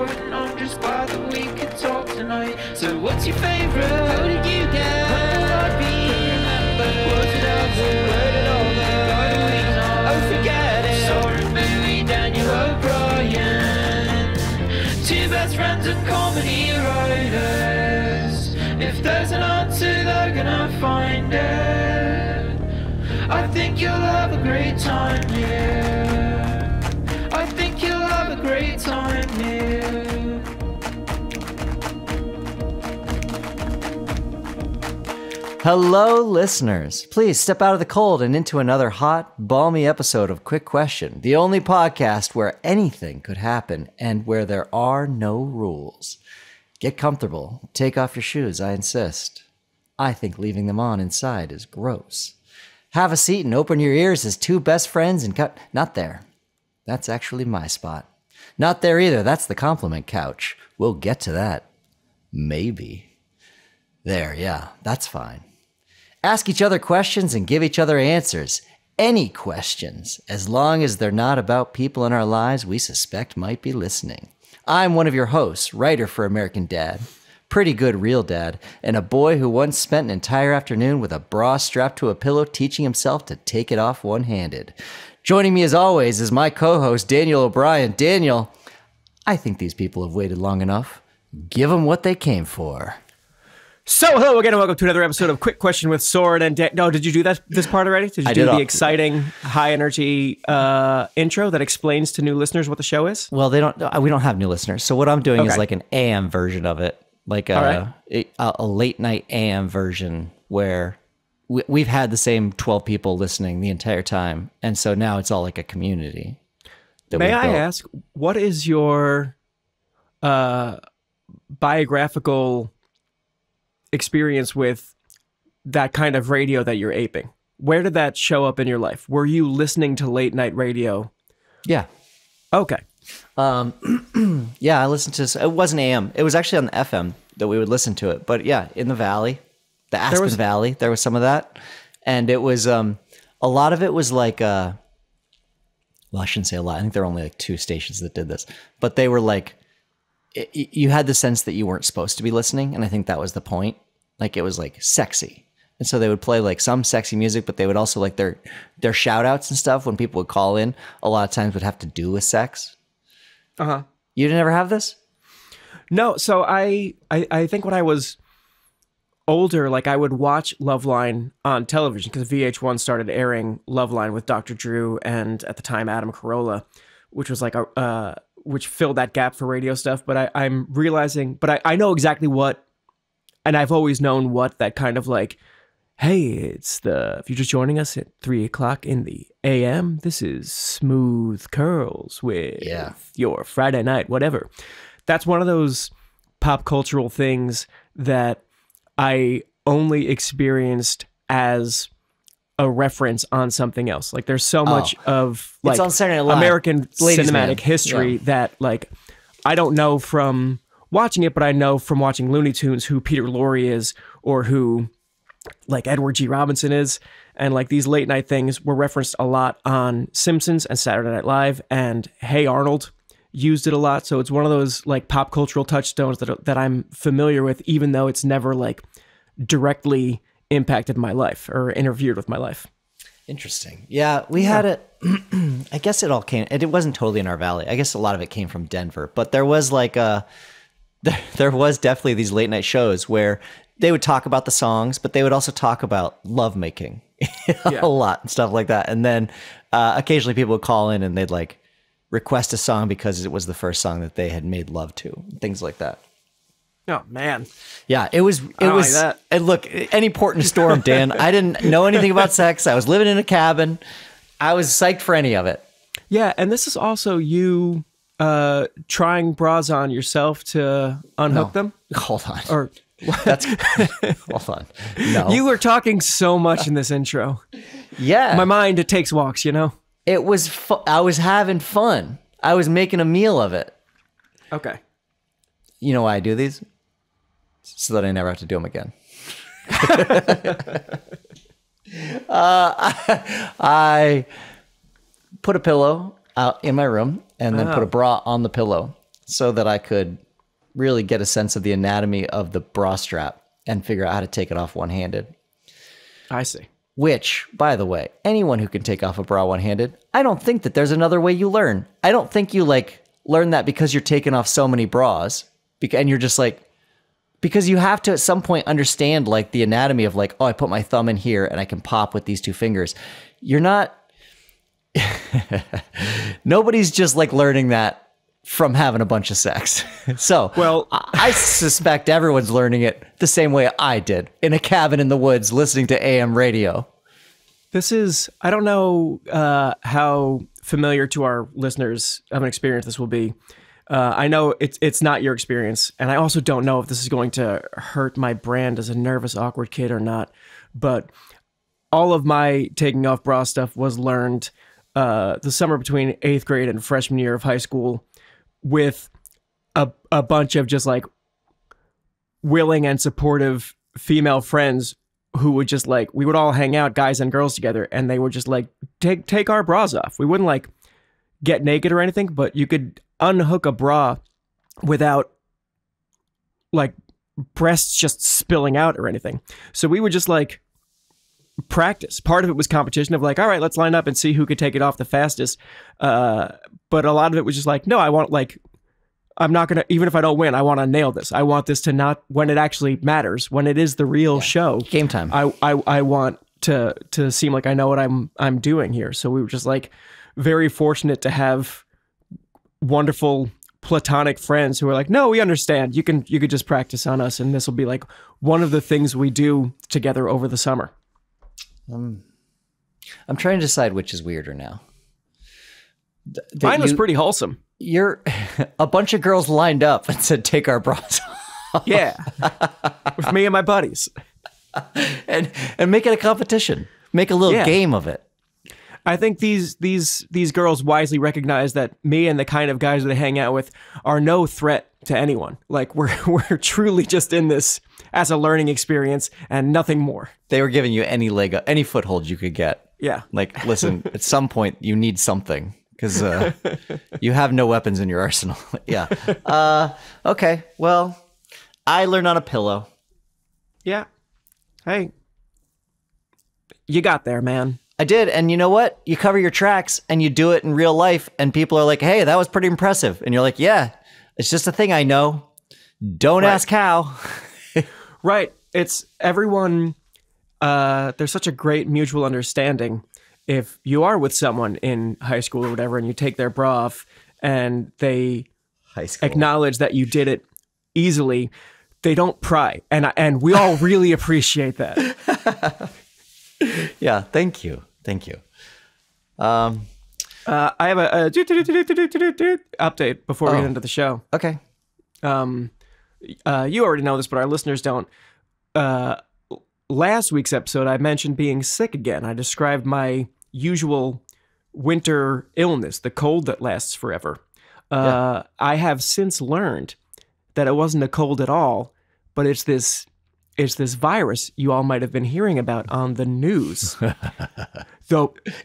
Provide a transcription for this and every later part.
short, and I'm just glad that we could talk tonight. So what's your favorite? How did you get? When will I be remembered? Was it ever? Where did all the why do we know? Oh, forget it. Saw a movie, Daniel O'Brien. Two best friends and comedy writers. If there's an answer, they're gonna find it. I think you'll have a great time here. I think you'll have a great time here. Hello, listeners. Please step out of the cold and into another hot, balmy episode of Quick Question, the only podcast where anything could happen and where there are no rules. Get comfortable. Take off your shoes, I insist. I think leaving them on inside is gross. Have a seat and open your ears as two best friends and cut. Not there. That's actually my spot. Not there either. That's the compliment couch. We'll get to that. Maybe. There, yeah, that's fine. Ask each other questions and give each other answers. Any questions, as long as they're not about people in our lives we suspect might be listening. I'm one of your hosts, writer for American Dad, pretty good real dad, and a boy who once spent an entire afternoon with a bra strapped to a pillow teaching himself to take it off one-handed. Joining me as always is my co-host, Daniel O'Brien. Daniel, I think these people have waited long enough. Give them what they came for. So, hello again, and welcome to another episode of Quick Question with Soren and Dan. No, did you do this part already? Did you do the exciting, high-energy intro that explains to new listeners what the show is? Well, we don't have new listeners. So what I'm doing is like an AM version of it, like a late-night AM version where we've had the same 12 people listening the entire time, and so now it's all like a community. May I ask, what is your biographical experience with that kind of radio that you're aping? Where did that show up in your life? Were you listening to late night radio? Yeah. Okay. Yeah, I listened to, it wasn't AM. It was actually on the FM that we would listen to it. But yeah, in the Valley, the Aspen Valley, there was some of that. And it was, a lot of it was like, well, I shouldn't say a lot. I think there were only like 2 stations that did this. But they were like, you had the sense that you weren't supposed to be listening. And I think that was the point. Like, it was like sexy. And so they would play like some sexy music, but they would also like their shout outs and stuff when people would call in, a lot of times would have to do with sex. Uh-huh. You didn't ever have this? No. So I think when I was older, like I would watch Loveline on television because VH1 started airing Loveline with Dr. Drew and at the time Adam Carolla, which was like which filled that gap for radio stuff. But I'm realizing, but I know exactly what, and I've always known what that kind of like, hey, if you're just joining us at 3 o'clock in the AM, this is Smooth Curls with your Friday night, whatever. That's one of those pop cultural things that I only experienced as a reference on something else. Like there's so much of like American cinematic history that like I don't know from watching it, but I know from watching Looney Tunes who Peter Lorre is or who like Edward G. Robinson is. And like these late night things were referenced a lot on Simpsons and Saturday Night Live, and Hey Arnold used it a lot. So it's one of those like pop cultural touchstones that I'm familiar with, even though it's never like directly impacted my life or interfered with my life. Interesting. Yeah, we had it. I guess it all came, and it wasn't totally in our valley. I guess a lot of it came from Denver, but there was like there was definitely these late night shows where they would talk about the songs, but they would also talk about lovemaking a lot and stuff like that. And then occasionally people would call in and they'd like request a song because it was the first song that they had made love to, things like that. Oh man. Yeah, it was like that. And look, any port in a storm, Dan. I didn't know anything about sex. I was living in a cabin. I was psyched for any of it. Yeah, and this is also you trying bras on yourself to unhook them? Hold on. Or that's hold on. No. You were talking so much in this intro. Yeah. My mind, it takes walks, you know? It was I was having fun. I was making a meal of it. Okay. You know why I do these? So that I never have to do them again. I put a pillow out in my room and then put a bra on the pillow. so that I could really get a sense of the anatomy of the bra strap and figure out how to take it off one-handed. I see. Which, by the way, anyone who can take off a bra one-handed, I don't think that there's another way you learn. I don't think you like learn that because you're taking off so many bras, and you're just like, because you have to at some point understand like the anatomy of like, oh, I put my thumb in here and I can pop with these two fingers. You're not, nobody's just like learning that from having a bunch of sex. So, Well- I suspect everyone's learning it the same way I did, in a cabin in the woods listening to AM radio. This is, I don't know how familiar to our listeners of an experience this will be. I know it's not your experience, and I also don't know if this is going to hurt my brand as a nervous, awkward kid or not. But all of my taking off bra stuff was learned the summer between 8th grade and freshman year of high school with a bunch of just like willing and supportive female friends who would just like, we would all hang out, guys and girls together, and they would just like take our bras off. We wouldn't like get naked or anything, but you could unhook a bra without like breasts just spilling out or anything. So we would just like practice. Part of it was competition of like, all right, let's line up and see who could take it off the fastest. But a lot of it was just like, no, I want like, I'm not going to, even if I don't win, I want to nail this. I want this to not, when it actually matters, when it is the real show. Game time. I want to seem like I know what I'm doing here. So we were just like very fortunate to have wonderful platonic friends who were like, no, we understand. You could just practice on us, and this will be like one of the things we do together over the summer. I'm trying to decide which is weirder now. Mine was pretty wholesome. You're a bunch of girls lined up and said, take our bras off. Yeah. With me and my buddies. and make it a competition. Make a little game of it. I think these girls wisely recognize that me and the kind of guys they hang out with are no threat to anyone. Like we're truly just in this as a learning experience and nothing more. They were giving you any leg up, any foothold you could get. Yeah. Like, listen, at some point you need something because you have no weapons in your arsenal. Yeah. Okay. Well, I learned on a pillow. Yeah. Hey, you got there, man. I did. And you know what? You cover your tracks and you do it in real life. And people are like, hey, that was pretty impressive. And you're like, yeah, it's just a thing I know. Don't ask how. Right. It's everyone. There's such a great mutual understanding. If you are with someone in high school or whatever, and you take their bra off and they acknowledge that you did it easily, they don't pry. And we all really appreciate that. Yeah. Thank you. Thank you. I have a update before we get into the show. Okay. You already know this, but our listeners don't. Last week's episode, I mentioned being sick again. I described my usual winter illness, the cold that lasts forever. I have since learned that it wasn't a cold at all, but it's this virus you all might have been hearing about on the news.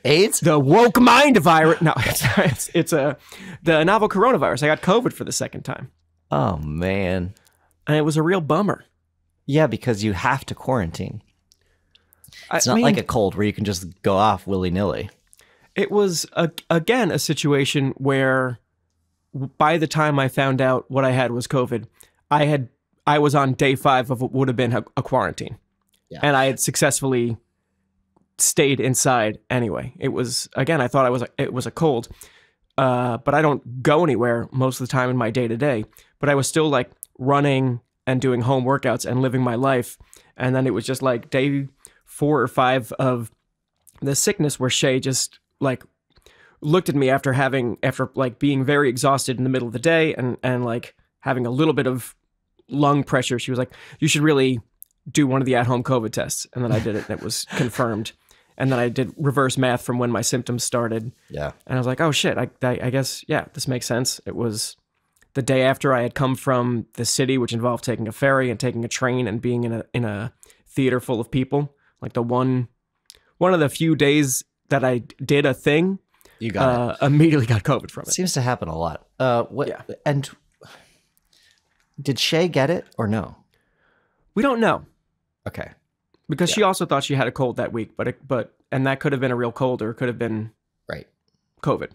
AIDS? The woke mind virus. No, it's the novel coronavirus. I got COVID for the second time. Oh, man. And it was a real bummer. Yeah, because you have to quarantine. It's not like a cold where you can just go off willy-nilly. It was, again, a situation where by the time I found out what I had was COVID, I was on day 5 of what would have been a quarantine. Yeah. And I had successfully stayed inside anyway. It was, again, I thought it was a cold, but I don't go anywhere most of the time in my day-to-day. But I was still like running and doing home workouts and living my life. And then it was just like day 4 or 5 of the sickness where Shay just like looked at me after like being very exhausted in the middle of the day and like having a little bit of lung pressure. She was like, you should really do one of the at-home COVID tests. And then I did it and it was confirmed. And then I did reverse math from when my symptoms started. Yeah. And I was like, oh shit, I guess, yeah, this makes sense. It was the day after I had come from the city, which involved taking a ferry and taking a train and being in a theater full of people. Like the one of the few days that I did a thing, you got immediately got COVID from it. Seems to happen a lot. Yeah. And Did Shay get it or no? We don't know Okay. because she also thought she had a cold that week, and that could have been a real cold or it could have been Right. COVID.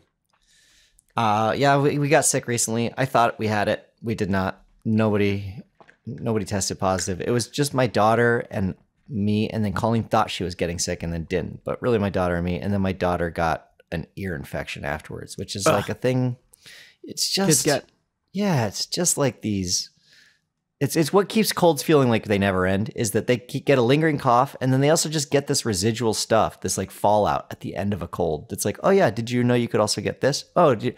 Yeah, we got sick recently. I thought we had it. We did not. Nobody tested positive. It was just my daughter and me, and then Colleen thought she was getting sick and then didn't. But really my daughter and me, and then my daughter got an ear infection afterwards, which is like a thing. It's just Kids get. yeah, it's just like these. It's what keeps colds feeling like they never end is that they get a lingering cough, and then they also just get this residual stuff, this like fallout at the end of a cold. It's like, oh yeah, did you know you could also get this? Oh, did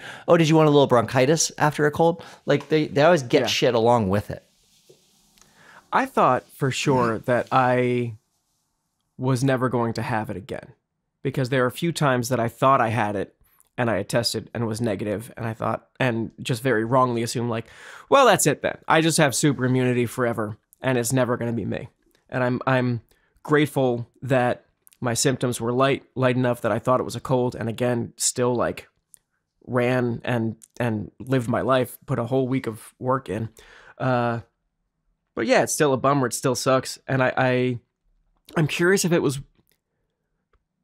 you want a little bronchitis after a cold? Like they always get shit along with it. I thought for sure that I was never going to have it again because there are a few times that I thought I had it and I had tested and was negative, and I thought, and just very wrongly assumed like, well, that's it then. I just have super immunity forever and it's never going to be me. And I'm grateful that my symptoms were light enough that I thought it was a cold, and again, still like ran and lived my life, put a whole week of work in. But yeah, it's still a bummer. It still sucks. And I'm curious if it was,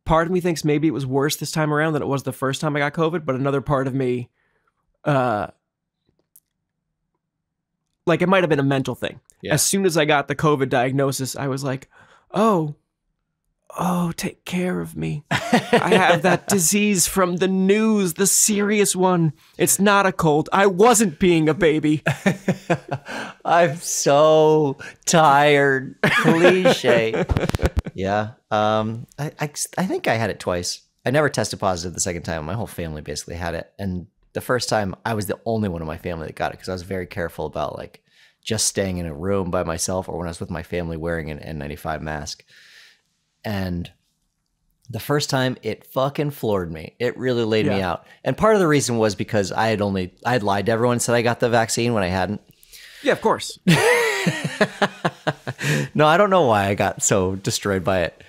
part of me thinks maybe it was worse this time around than it was the first time I got COVID, but another part of me, like it might have been a mental thing. Yeah. As soon as I got the COVID diagnosis, I was like, oh, take care of me. I have that disease from the news, the serious one. It's not a cold. I wasn't being a baby. I'm so tired. Cliche. Yeah. I think I had it twice. I never tested positive the second time. My whole family basically had it. And the first time I was the only one in my family that got it because I was very careful about like just staying in a room by myself or when I was with my family wearing an N95 mask. And the first time it fucking floored me. It really laid me out. And part of the reason was because I had lied to everyone and said I got the vaccine when I hadn't. Yeah, of course. No, I don't know why I got so destroyed by it.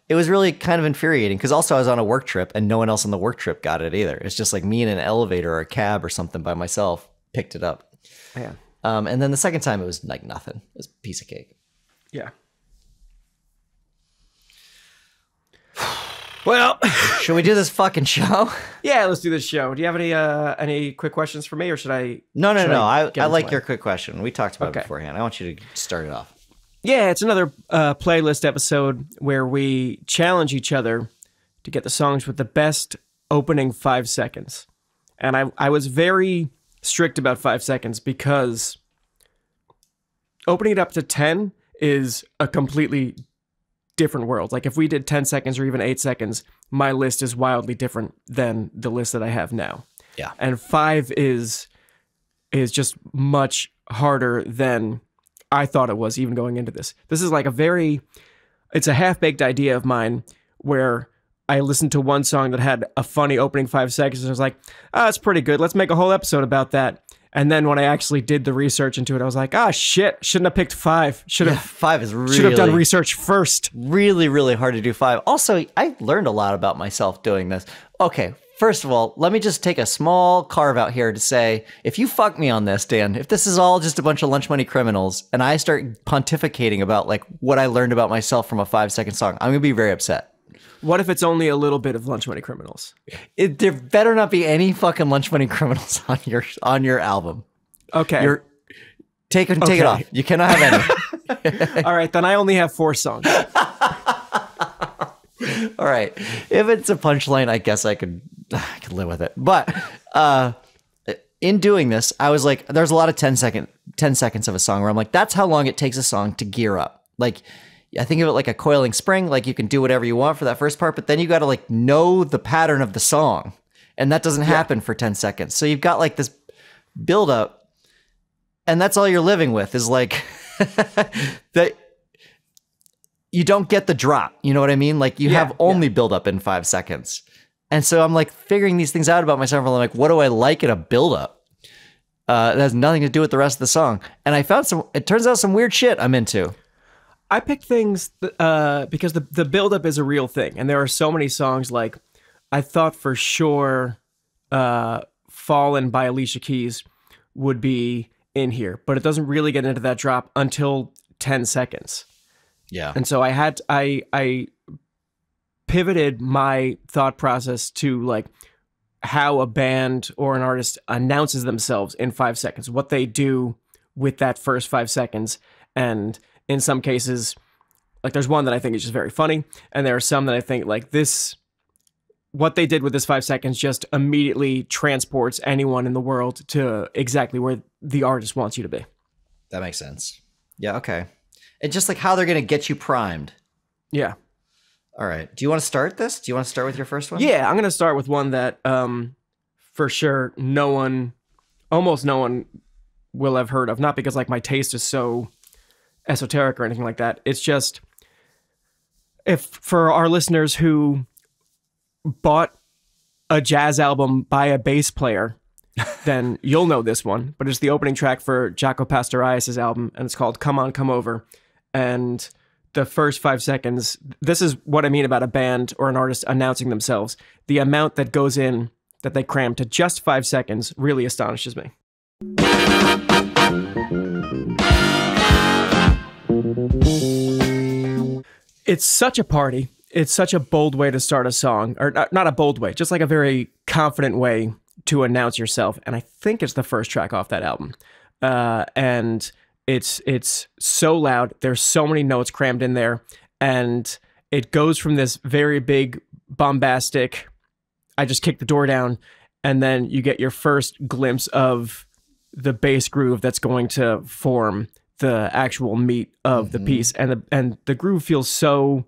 It was really kind of infuriating because also I was on a work trip and no one else on the work trip got it either. It's just like me in an elevator or a cab or something by myself picked it up. Yeah. And then the second time it was like nothing. It was a piece of cake. Yeah. Well, should we do this fucking show? Yeah, let's do this show. Do you have any quick questions for me, or should I? No. I like your quick question. We talked about it beforehand. I want you to start it off. Yeah, it's another playlist episode where we challenge each other to get the songs with the best opening 5 seconds. And I was very strict about 5 seconds because opening it up to 10 is a completely different world. Like if we did 10 seconds or even 8 seconds, my list is wildly different than the list that I have now. Yeah. And 5 is just much harder than I thought it was even going into this. This is like it's a half-baked idea of mine where I listened to one song that had a funny opening 5 seconds and I was like, it's pretty good. Let's make a whole episode about that. And then when I actually did the research into it, I was like, shit, shouldn't have picked 5. Should have 5 is really should have done research first. Really, really hard to do 5. Also, I learned a lot about myself doing this. Okay, first of all, let me just take a small carve out here to say, if you fuck me on this, Dan, if this is all just a bunch of lunch money criminals and I start pontificating about like what I learned about myself from a 5-second song, I'm gonna be very upset. What if it's only a little bit of Lunch Money Criminals? There better not be any fucking Lunch Money Criminals on your album. Okay. Take it off. You cannot have any. All right, then I only have 4 songs. All right. If it's a punchline, I guess I could live with it. But in doing this, I was like, there's a lot of 10 seconds of a song where I'm like, that's how long it takes a song to gear up. Like, I think of it like a coiling spring. Like you can do whatever you want for that first part, but then you got to like know the pattern of the song. And that doesn't happen for 10 seconds. So you've got like this build up and that's all you're living with is like that you don't get the drop. You know what I mean? Like you have only build up in 5 seconds. And so I'm like figuring these things out about myself. I'm like, what do I like in a build up? That has nothing to do with the rest of the song. And I found it turns out some weird shit I'm into. I picked things because the buildup is a real thing. And there are so many songs like I thought for sure Fallen by Alicia Keys would be in here, but it doesn't really get into that drop until 10 seconds. Yeah. And so I pivoted my thought process to like how a band or an artist announces themselves in 5 seconds, what they do with that first 5 seconds. And in some cases, like there's one that I think is just very funny. And there are some that I think like this, what they did with this 5 seconds just immediately transports anyone in the world to exactly where the artist wants you to be. That makes sense. Yeah. Okay. And just like how they're going to get you primed. Yeah. All right. Do you want to start this? Do you want to start with your first one? Yeah, I'm going to start with one that for sure almost no one will have heard of. Not because like my taste is so esoteric or anything like that. It's just if for our listeners who bought a jazz album by a bass player, then you'll know this one. But it's the opening track for Jaco Pastorius' album, and it's called Come On, Come Over. And the first 5 seconds, this is what I mean about a band or an artist announcing themselves. The amount that goes in, that they cram to just 5 seconds, really astonishes me. It's such a party. It's such a bold way to start a song, or not a bold way, just like a very confident way to announce yourself. And I think it's the first track off that album. And it's so loud. There's so many notes crammed in there. And it goes from this very big, bombastic, I just kicked the door down. And then you get your first glimpse of the bass groove that's going to form the actual meat of the piece. And the groove feels so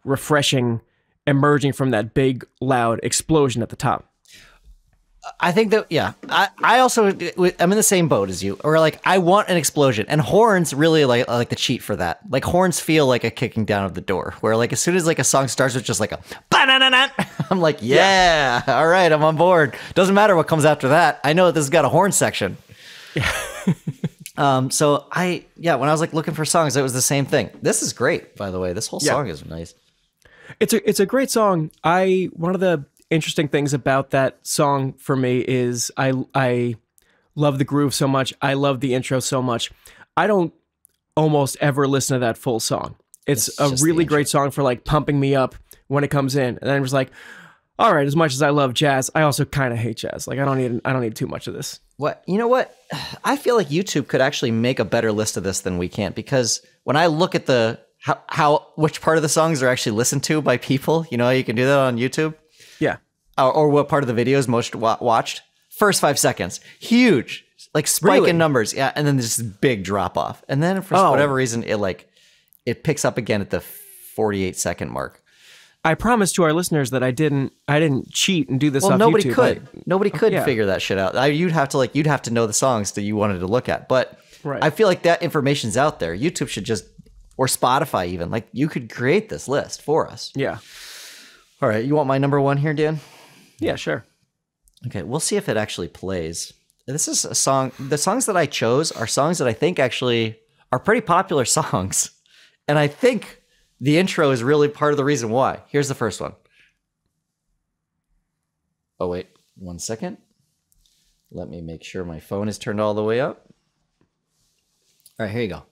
refreshing, emerging from that big, loud explosion at the top. I think that, yeah, I also, I'm in the same boat as you, or like, I want an explosion, and horns really like the cheat for that. Like horns feel like a kicking down of the door, where like, as soon as like a song starts with just like a, I'm like, yeah, all right, I'm on board. Doesn't matter what comes after that. I know that this has got a horn section. Yeah. So when I was like looking for songs, it was the same thing. This is great, by the way. This whole song is nice. It's a great song. One of the interesting things about that song for me is I love the groove so much. I love the intro so much. I don't almost ever listen to that full song. It's a really great song for like pumping me up when it comes in. And then it was like, all right, as much as I love jazz, I also kind of hate jazz. Like I don't need too much of this. What? You know what? I feel like YouTube could actually make a better list of this than we can, because when I look at the which part of the songs are actually listened to by people, you know, you can do that on YouTube. Yeah. Or what part of the video is most watched. First 5 seconds, huge, like spike in numbers. Yeah. And then there's this big drop off. And then for whatever reason, it picks up again at the 48-second mark. I promise to our listeners that I didn't cheat and do this off nobody YouTube. Nobody could figure that shit out. You'd have to know the songs that you wanted to look at. But I feel like that information's out there. YouTube should just, or Spotify even, like you could create this list for us. Yeah. All right. You want my number one here, Dan? Yeah, sure. Okay. We'll see if it actually plays. This is a song. The songs that I chose are songs that I think actually are pretty popular songs. And I think the intro is really part of the reason why. Here's the first one. Oh, wait. 1 second. Let me make sure my phone is turned all the way up. All right, here you go.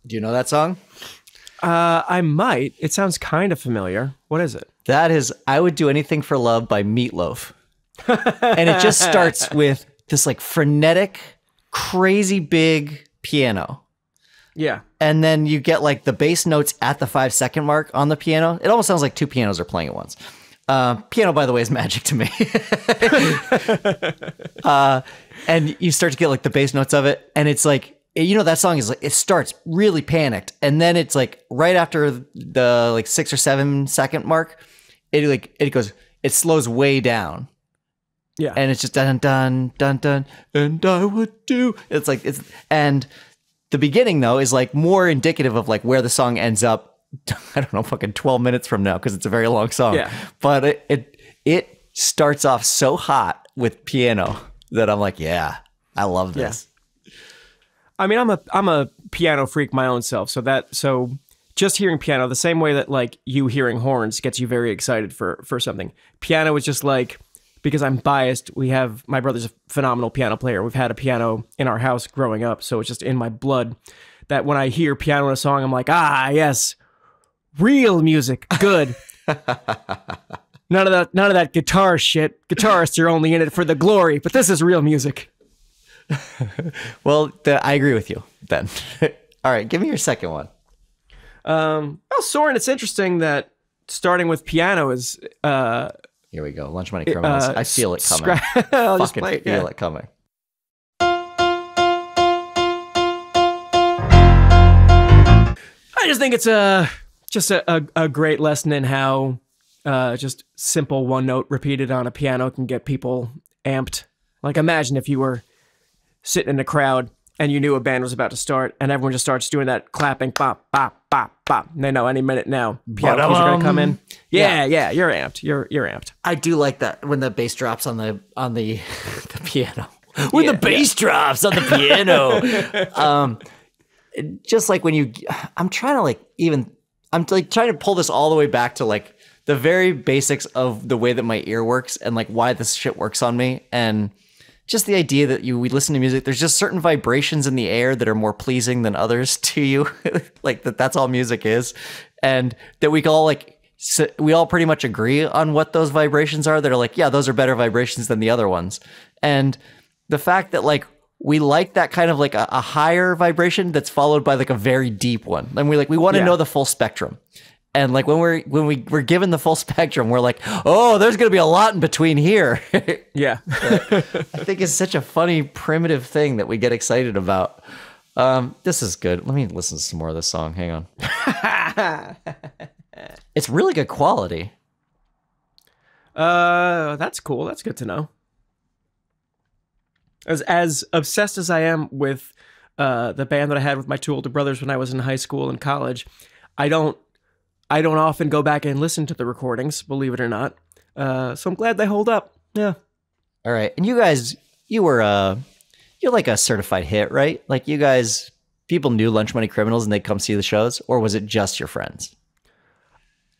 Do you know that song? I might. It sounds kind of familiar. What is it? That is I Would Do Anything for Love by Meatloaf. And it just starts with this like frenetic, crazy big piano. Yeah. And then you get like the bass notes at the 5-second mark on the piano. It almost sounds like two pianos are playing at once. Piano, by the way, is magic to me. And you start to get like the bass notes of it. And it's like, you know, that song is like, it starts really panicked. And then it's like right after the like 6 or 7 second mark, it slows way down. Yeah. And it's just dun, dun, dun, dun, and I would do. And the beginning though is like more indicative of like where the song ends up. I don't know, fucking 12 minutes from now, because it's a very long song. Yeah. But it starts off so hot with piano that I'm like, yeah, I love this. Yeah. I mean, I'm a piano freak my own self, so just hearing piano, the same way that like you hearing horns gets you very excited for something. Piano is just like because I'm biased. My brother's a phenomenal piano player. We've had a piano in our house growing up, so it's just in my blood that when I hear piano in a song, I'm like, ah, yes, real music, good. None of that guitar shit. Guitarists are only in it for the glory, but this is real music. Well, I agree with you then. All right, give me your second one. Well, Soren, it's interesting that starting with piano is here we go. Lunch Money Criminals. I feel it coming. I'll just Fucking play it, feel it coming. I just think it's just a great lesson in how just simple one note repeated on a piano can get people amped. Like, imagine if you were sitting in a crowd and you knew a band was about to start and everyone just starts doing that clapping, bop, bop, bop, bop. And they know any minute now piano keys are going to come in. Yeah, you're amped. You're amped. I do like that when the bass drops on the the piano. When the bass drops on the piano. Just like when I'm trying to pull this all the way back to like the very basics of the way that my ear works and like why this shit works on me. And just the idea that we listen to music, there's just certain vibrations in the air that are more pleasing than others to you. Like that's all music is. And that we all pretty much agree on what those vibrations are that are like, yeah, those are better vibrations than the other ones. And the fact that like, we like that kind of like a higher vibration that's followed by like a very deep one. And we want to know the full spectrum. And like when we're given the full spectrum, we're like, oh, there's going to be a lot in between here. Yeah. I think it's such a funny, primitive thing that we get excited about. This is good. Let me listen to some more of this song. Hang on. It's really good quality. That's cool. That's good to know. As obsessed as I am with the band that I had with my two older brothers when I was in high school and college, I don't often go back and listen to the recordings, believe it or not. So I'm glad they hold up. Yeah. All right. And you guys, you're like a certified hit, right? Like you guys, people knew Lunch Money Criminals and they'd come see the shows, or was it just your friends?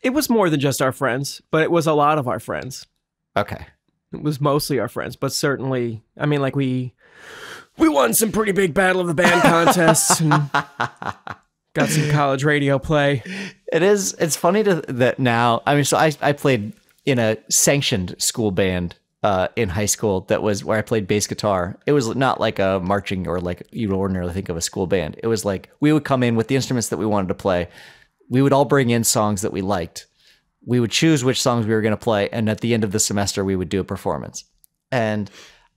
It was more than just our friends, but it was a lot of our friends. Okay. It was mostly our friends, but certainly, I mean, like we won some pretty big Battle of the Band contests and got some college radio play. It's funny that now, I mean, so I played in a sanctioned school band in high school that was where I played bass guitar. It was not like a marching or like you would ordinarily think of a school band. It was like we would come in with the instruments that we wanted to play. We would all bring in songs that we liked. We would choose which songs we were going to play, and at the end of the semester, we would do a performance. And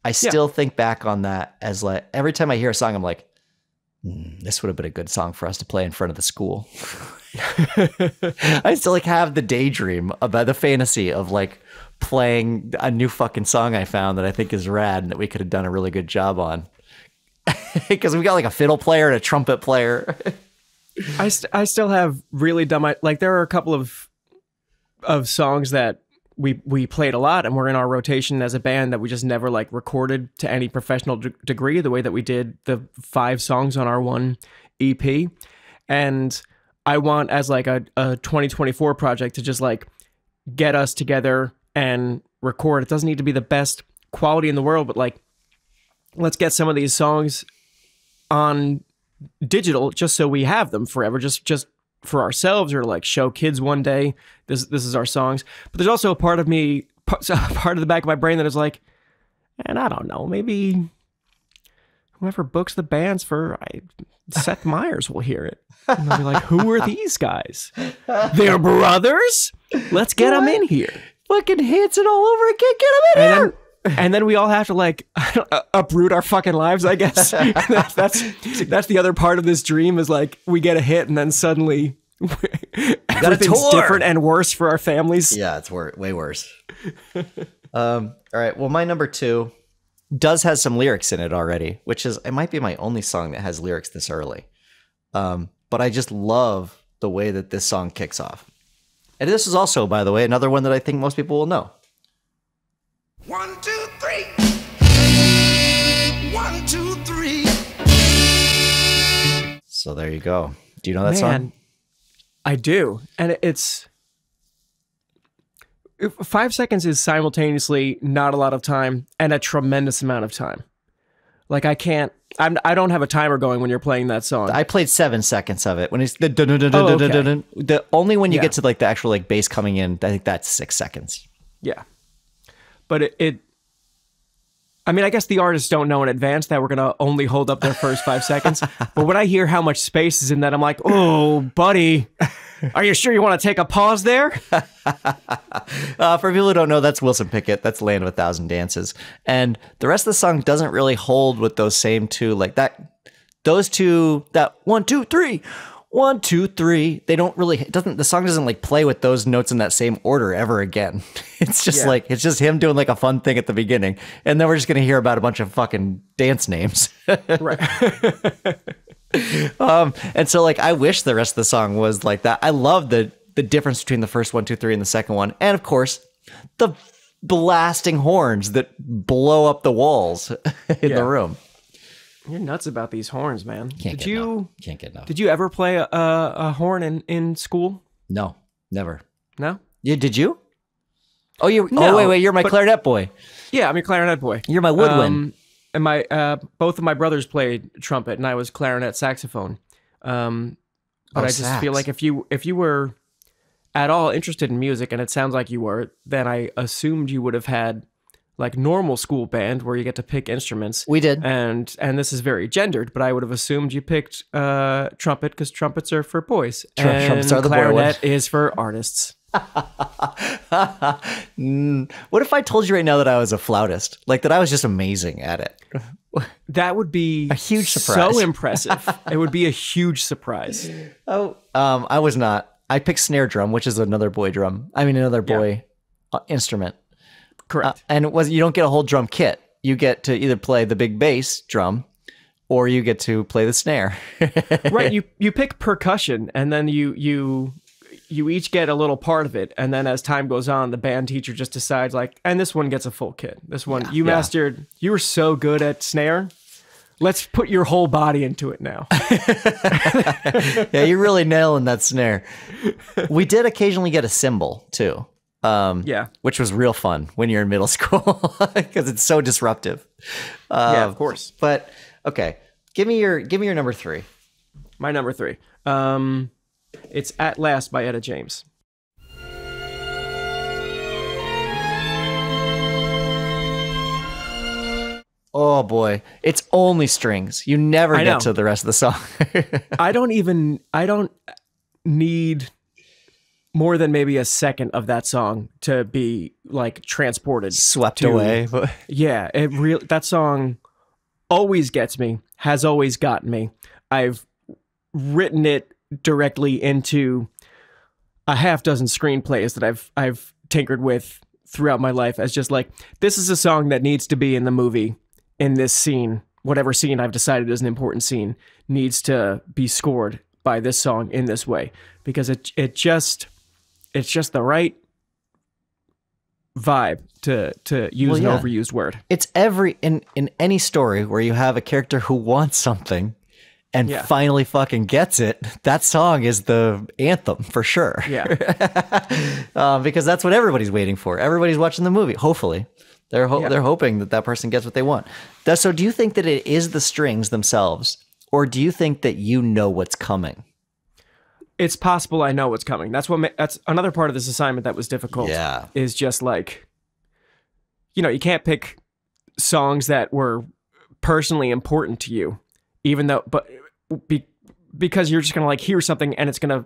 I still think back on that as like every time I hear a song, I'm like, this would have been a good song for us to play in front of the school. I still like have the daydream about the fantasy of like playing a new fucking song I found that I think is rad and that we could have done a really good job on. Because we got like a fiddle player and a trumpet player. I still have really dumb, like there are a couple of songs that we played a lot and were in our rotation as a band that we just never like recorded to any professional degree the way that we did the 5 songs on our one EP. And I want as like a 2024 project to just like get us together and record. It doesn't need to be the best quality in the world, but like let's get some of these songs on digital just so we have them forever, just for ourselves, or like show kids one day this is our songs. But there's also a part of me, part of the back of my brain that is like, and I don't know, maybe whoever books the bands for Seth Meyers will hear it and they'll be like, who are these guys? They're brothers. Let's get them in here. Fucking hits it all over again. Get them in here. And then we all have to like uproot our fucking lives, I guess. That's the other part of this dream is like we get a hit and then suddenly everything's different and worse for our families. Yeah, it's way worse. All right. Well, my number 2 does has some lyrics in it already, which is, it might be my only song that has lyrics this early. But I just love the way that this song kicks off. And this is also, by the way, another one that I think most people will know. 1, 2, 3. 1, 2, 3. So there you go. Do you know that song? I do. And it's 5 seconds is simultaneously not a lot of time and a tremendous amount of time. Like I don't have a timer going when you're playing that song. I played 7 seconds of it when it's the the only when you get to like the actual like bass coming in. I think that's 6 seconds. Yeah, but I mean, I guess the artists don't know in advance that we're going to only hold up their first 5 seconds. But when I hear how much space is in that, I'm like, oh, buddy, are you sure you want to take a pause there? For people who don't know, that's Wilson Pickett. That's Land of a Thousand Dances. And the rest of the song doesn't really hold with those same two, like that, those two, that 1, 2, 3, 1, 2, 3. They don't really, the song doesn't like play with those notes in that same order ever again. It's just like, it's just him doing like a fun thing at the beginning. And then we're just going to hear about a bunch of fucking dance names. Right. And so like, I wish the rest of the song was like that. I love the difference between the first 1, 2, 3 and the second one. And of course, the blasting horns that blow up the walls in the room. You're nuts about these horns, man. Can't get enough. Did you ever play a horn in school? No, never. No? Yeah, did you? Oh, No, wait, you're my clarinet boy. Yeah, I'm your clarinet boy. You're my woodwind. And my both of my brothers played trumpet, and I was clarinet saxophone. But I just feel like if you were at all interested in music, and it sounds like you were, then I assumed you would have had like normal school band where you get to pick instruments. We did. And this is very gendered, but I would have assumed you picked trumpet because trumpets are for boys. And trumpets are the boy clarinet is for artists. What if I told you right now that I was a flautist? Like that I was just amazing at it. That would be a huge surprise. So impressive. It would be a huge surprise. Oh, I was not. I picked snare drum, which is another boy drum. I mean, another boy instrument. Correct. And you don't get a whole drum kit. You get to either play the big bass drum or you get to play the snare. Right. You pick percussion and then you each get a little part of it. And then as time goes on, the band teacher just decides like, and this one gets a full kit. This one, you mastered, you were so good at snare. Let's put your whole body into it now. Yeah, you're really nailing that snare. We did occasionally get a cymbal too. Which was real fun when you're in middle school because it's so disruptive. Yeah, of course. But okay, give me your number 3. My number 3. It's At Last by Etta James. Oh boy, it's only strings. You never get to the rest of the song. I don't need more than maybe a second of that song to be like transported, swept away. Yeah, that song always gets me, has always gotten me. I've written it directly into a half dozen screenplays that I've tinkered with throughout my life as just like, this is a song that needs to be in the movie in this scene. Whatever scene I've decided is an important scene needs to be scored by this song in this way because it's just the right vibe to use an overused word. It's in any story where you have a character who wants something and finally fucking gets it. That song is the anthem for sure. Yeah. Because that's what everybody's waiting for. Everybody's watching the movie. Hopefully they're hoping that person gets what they want. So do you think that it is the strings themselves or do you think that you know what's coming? It's possible I know what's coming. That's another part of this assignment that was difficult. Yeah. Is just like, you can't pick songs that were personally important to you, because you're just gonna like hear something and it's gonna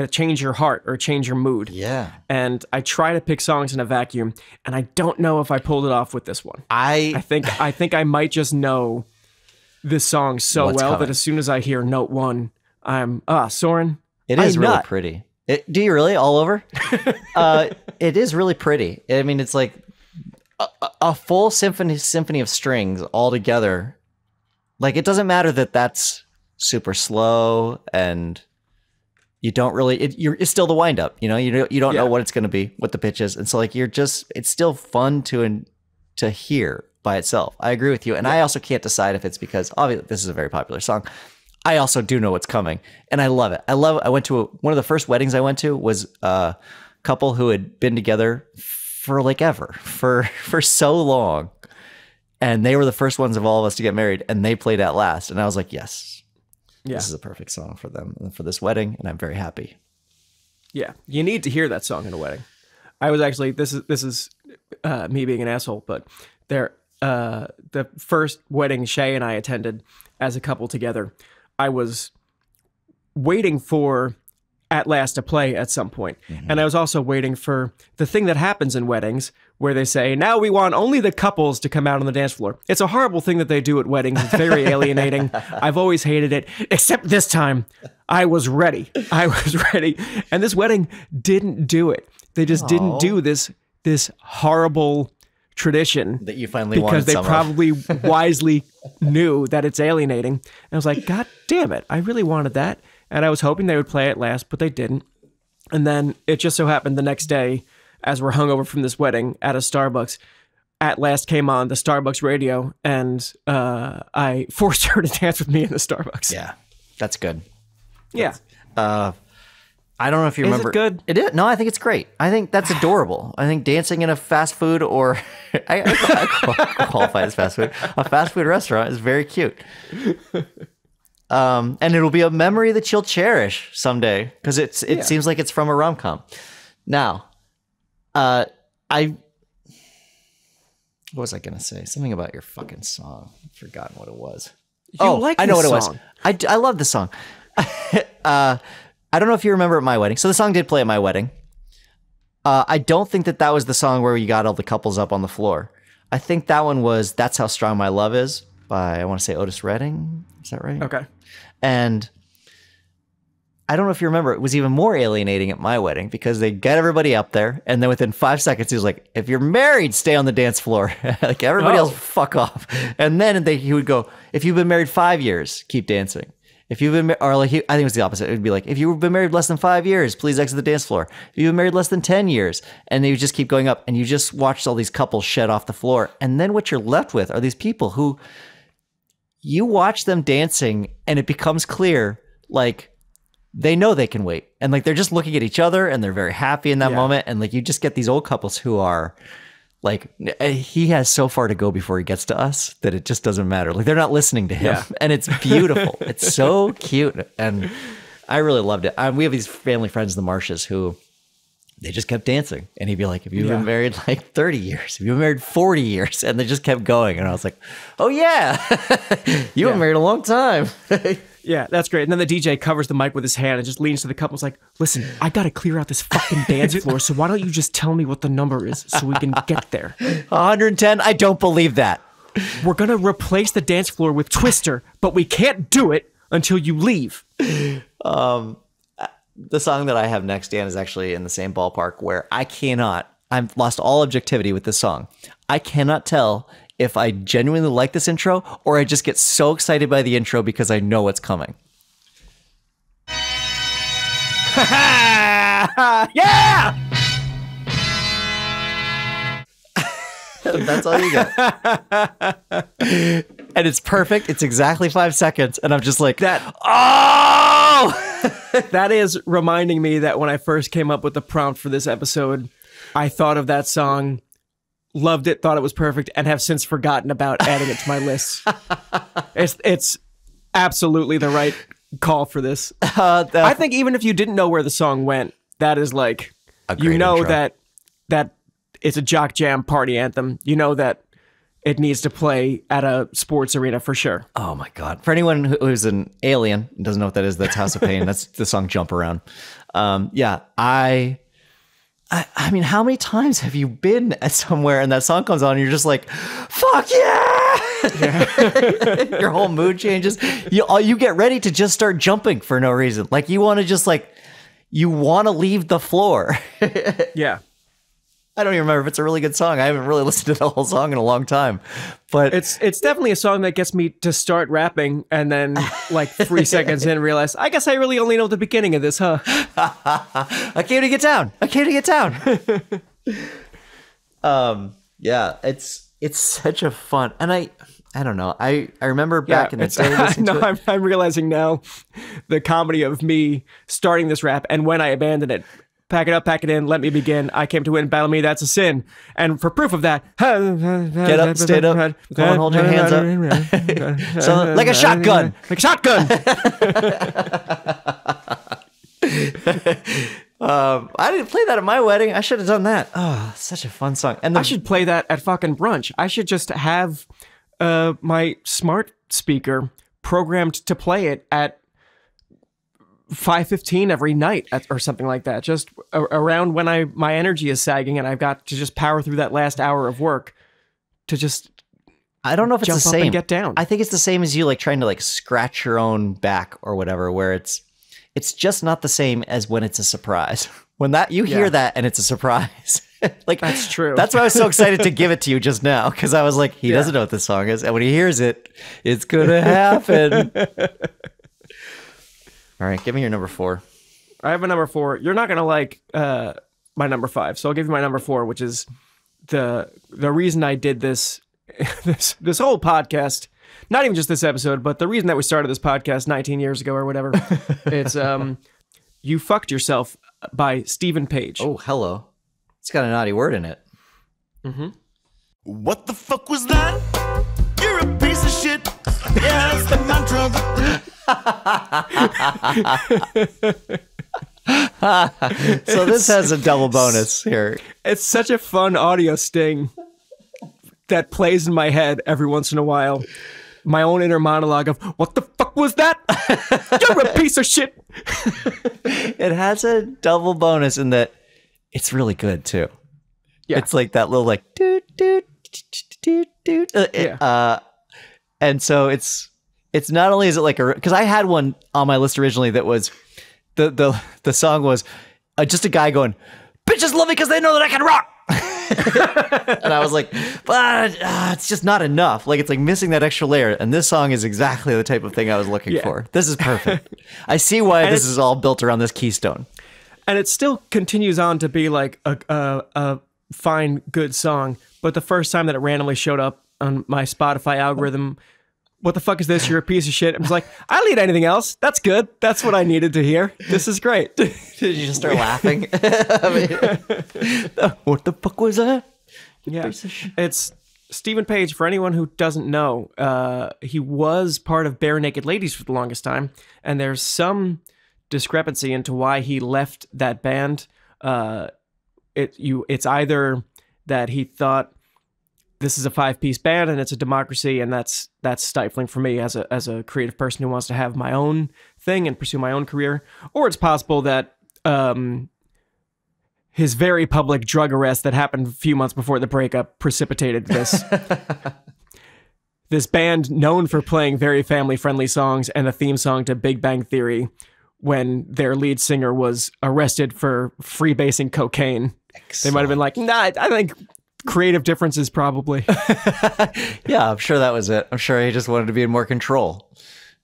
change your heart or change your mood. Yeah. And I try to pick songs in a vacuum, and I don't know if I pulled it off with this one. I think I might just know this song so well coming. That as soon as I hear note 1, I'm Soren. It is really pretty. Do you really? All over? It is really pretty. I mean, it's like a full symphony of strings all together. Like, it doesn't matter that that's super slow and you don't really, it's still the wind up, you don't know what it's going to be, what the pitch is. And so like, it's still fun to hear by itself. I agree with you. And I also can't decide if it's because obviously this is a very popular song. I also do know what's coming and I love it. I went to one of the first weddings I went to was, couple who had been together for like ever, for so long. And they were the first ones of all of us to get married, and they played At Last. And I was like, yes, this is a perfect song for them and for this wedding. And I'm very happy. Yeah, you need to hear that song in a wedding. I was actually, this is me being an asshole, but the first wedding Shay and I attended as a couple together, I was waiting for At Last to play at some point. And I was also waiting for the thing that happens in weddings where they say, now we want only the couples to come out on the dance floor. It's a horrible thing that they do at weddings. It's very alienating. I've always hated it, except this time I was ready. And this wedding didn't do it. They just didn't do this horrible tradition That you finally because wanted they some of. probably wisely knew that it's alienating. And I was like, God damn it. I really wanted that. And I was hoping they would play At Last, but they didn't. And then it just so happened the next day, as we're hungover from this wedding at a Starbucks, At Last came on the Starbucks radio, and I forced her to dance with me in the Starbucks. Yeah, that's good. Yeah. I don't know if you remember. Is it good? It is. No, I think it's great. I think that's adorable. I think dancing in a fast food or I qualify as fast food. A fast food restaurant is very cute. And it'll be a memory that you'll cherish someday because it seems like it's from a rom-com. Now, what was I gonna say? Something about your fucking song. I've forgotten what it was. I know what it was. I love the song. I don't know if you remember at my wedding. So the song did play at my wedding. I don't think that was the song where you got all the couples up on the floor. I think that one was That's How Strong My Love Is by, I want to say, Otis Redding. Is that right? Okay. And I don't know if you remember, it was even more alienating at my wedding because they get everybody up there, and then within 5 seconds, he was like, if you're married, stay on the dance floor. Like, everybody else, fuck off. And then he would go, if you've been married 5 years, keep dancing. If you've been, or like, I think it was the opposite. It would be like, if you've been married less than 5 years, please exit the dance floor. If you've been married less than 10 years, and they would just keep going up, and you just watched all these couples shed off the floor. And then what you're left with are these people who you watch them dancing, and it becomes clear, like, they know they can wait. And like, they're just looking at each other, and they're very happy in that moment. And like, you just get these old couples who are like, he has so far to go before he gets to us that it just doesn't matter. Like, they're not listening to him. Yeah. And it's beautiful. It's so cute. And I really loved it. We have these family friends, the Marshes, who they just kept dancing. And he'd be like, if you've been married like 30 years, if you've been married 40 years, and they just kept going. And I was like, oh yeah, you've been married a long time. Yeah, that's great. And then the DJ covers the mic with his hand and just leans to the couple. It's like, listen, I got to clear out this fucking dance floor. So why don't you just tell me what the number is so we can get there? 110? I don't believe that. We're going to replace the dance floor with Twister, but we can't do it until you leave. The song that I have next, Dan, is actually in the same ballpark where I've lost all objectivity with this song. I cannot tell if I genuinely like this intro or I just get so excited by the intro because I know what's coming. Yeah! That's all you get. And it's perfect. It's exactly 5 seconds. And I'm just like, oh! That is reminding me that when I first came up with the prompt for this episode, I thought of that song, loved it, thought it was perfect, and have since forgotten about adding it to my list. It's absolutely the right call for this. I think even if you didn't know where the song went, that is like, you know, intro. that it's a jock jam party anthem. You know that it needs to play at a sports arena for sure. Oh my God. For anyone who's an alien and doesn't know what that is, that's House of Pain. That's the song Jump Around. Yeah, I mean, how many times have you been at somewhere and that song comes on and you're just like, fuck yeah! Your whole mood changes. You get ready to just start jumping for no reason. Like, you want to just you want to leave the floor. Yeah. I don't even remember if it's a really good song. I haven't really listened to the whole song in a long time. But it's definitely a song that gets me to start rapping and then like 3 seconds in realize, I guess I really only know the beginning of this, huh? I came to get down. Yeah, it's such a fun, and I don't know. I remember back in the day listening to it. I'm realizing now the comedy of me starting this rap and when I abandoned it, Pack it up, pack it in, let me begin. I came to win, battle me, that's a sin. And for proof of that, Get up, stand up, come on, hold your hands up. So, like a shotgun. Like a shotgun. I didn't play that at my wedding. I should have done that. Oh, such a fun song. And I should play that at fucking brunch. I should just have my smart speaker programmed to play it at 5:15 every night or something like that. Just around when my energy is sagging and I've got to just power through that last hour of work to just I don't know if it's jump the up same. and get down. I think it's the same as you like trying to like scratch your own back or whatever, where it's just not the same as when it's a surprise. When that you hear that and it's a surprise. Like That's true. That's why I was so excited to give it to you just now, because I was like, he doesn't know what this song is, and when he hears it, it's gonna happen. All right, give me your number 4. I have a number 4. You're not gonna like my number 5, so I'll give you my number 4, which is the reason I did this this whole podcast. Not even just this episode, but the reason that we started this podcast 19 years ago or whatever. It's You Fucked Yourself by Stephen Page. Oh, hello. It's got a naughty word in it. What the fuck was that? You're a piece of shit. Yeah, that's the mantra. So this has a double bonus here. It's such a fun audio sting that plays in my head every once in a while. My own inner monologue of, what the fuck was that? You're a piece of shit. It has a double bonus in that it's really good too. Yeah. It's like that little like doot doot doot doot. And so it's not only is it like because I had one on my list originally that was the song was just a guy going, bitches love me because they know that I can rock. And I was like, but it's just not enough. Like it's like missing that extra layer. And this song is exactly the type of thing I was looking for. This is perfect. I see why this is all built around this keystone. And it still continues on to be like a fine, good song. But the first time that it randomly showed up on my Spotify algorithm, what the fuck is this? You're a piece of shit. I was like, I'll eat anything else. That's good. That's what I needed to hear. This is great. Did you just start laughing? I mean, what the fuck was that? Yeah. It's Stephen Page. For anyone who doesn't know, he was part of Bare Naked Ladies for the longest time. And there's some discrepancy into why he left that band. It's either that he thought this is a 5-piece band and it's a democracy, and that's stifling for me as a creative person who wants to have my own thing and pursue my own career, or it's possible that his very public drug arrest that happened a few months before the breakup precipitated this. This band known for playing very family-friendly songs and a theme song to Big Bang Theory, when their lead singer was arrested for freebasing cocaine. They might have been like, nah, I think creative differences probably. Yeah, I'm sure that was it. I'm sure he just wanted to be in more control.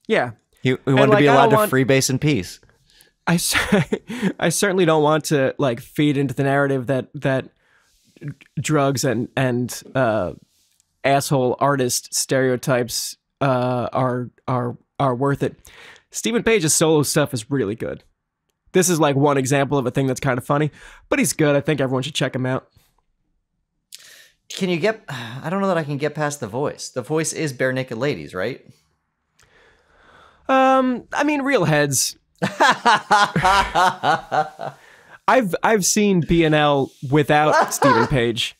Yeah. He wanted to be allowed to freebase in peace. I certainly don't want to like feed into the narrative that drugs and asshole artist stereotypes are worth it. Stephen Page's solo stuff is really good. This is like one example of a thing that's kind of funny, but he's good. I think everyone should check him out. Can you get... I don't know that I can get past the voice. The voice is Bare Naked Ladies, right? I mean, real heads. I've seen BNL without Stephen Page,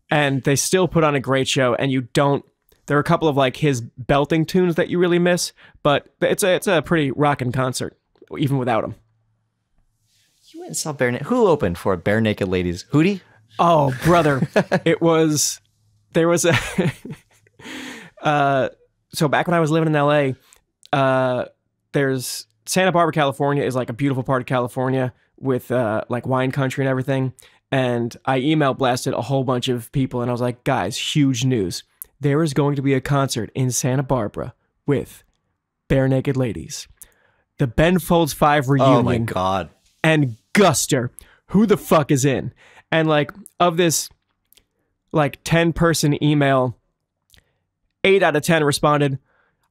and they still put on a great show, and you don't... There are a couple of like his belting tunes that you really miss, but it's a pretty rockin' concert, even without him. You went and saw Bare Naked... Who opened for Bare Naked Ladies? Hootie? Oh, brother. There was a... so back when I was living in LA, there's Santa Barbara, California is like a beautiful part of California with like wine country and everything. And I email blasted a whole bunch of people and I was like, guys, huge news. There is going to be a concert in Santa Barbara with Bare Naked Ladies. The Ben Folds 5 reunion. Oh my God. And Guster. Who the fuck is in? And like of this like 10-person email, 8 out of 10 responded,